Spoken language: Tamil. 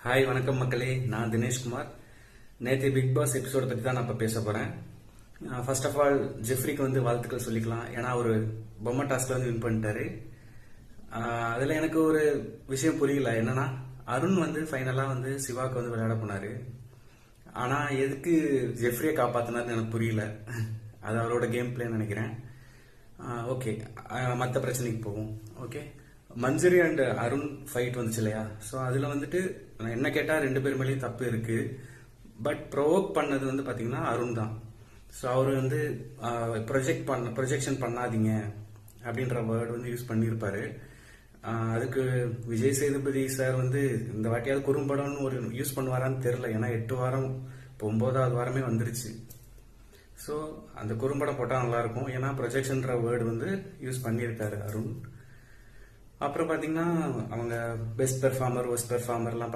ஹாய் வணக்கம் மக்களே, நான் தினேஷ்குமார். நேற்று பிக் பாஸ் எபிசோட பற்றி தான் நான் இப்போ பேச போகிறேன். ஃபர்ஸ்ட் ஆஃப் ஆல் ஜெஃப்ரிக்கு வந்து வாழ்த்துக்கள் சொல்லிக்கலாம். ஏன்னா ஒரு பொம்மை டாஸ்க்ல வந்து வின் பண்ணிட்டாரு. அதில் எனக்கு ஒரு விஷயம் புரியல. என்னன்னா அருண் வந்து ஃபைனலாக வந்து சிவாவுக்கு வந்து விளையாட போனாரு. ஆனால் எதுக்கு ஜெஃப்ரியை காப்பாற்றினார்னு எனக்கு புரியல. அது அவரோட கேம் பிளே நினைக்கிறேன். ஓகே, மற்ற பிரச்சனைக்கு போவோம். Okay, Manjari and Arun fight வந்துச்சு இல்லையா? ஸோ அதில் வந்துட்டு என்ன கேட்டால் ரெண்டு பேர் மேலேயும் தப்பு இருக்கு. பட் ப்ரொவோக் பண்ணது வந்து பார்த்தீங்கன்னா அருண் தான். ஸோ அவர் வந்து ப்ரொஜெக்ஷன் பண்ணாதீங்க அப்படின்ற வேர்டு வந்து யூஸ் பண்ணியிருப்பாரு. அதுக்கு விஜய் சேதுபதி சார் வந்து இந்த வாட்டியாவது குறும்படம்னு ஒரு யூஸ் பண்ணுவாரான்னு தெரில. ஏன்னா 8 வாரம் இப்போ 9வது வாரமே வந்துருச்சு. ஸோ அந்த குறும்படம் போட்டால் நல்லாயிருக்கும். ஏன்னா ப்ரொஜெக்ஷன்ற வேர்டு வந்து யூஸ் பண்ணியிருக்காரு அருண். அப்புறம் பார்த்தீங்கன்னா அவங்க பெஸ்ட் பெர்ஃபார்மர், ஒஸ்ட் பெர்ஃபார்மர்லாம்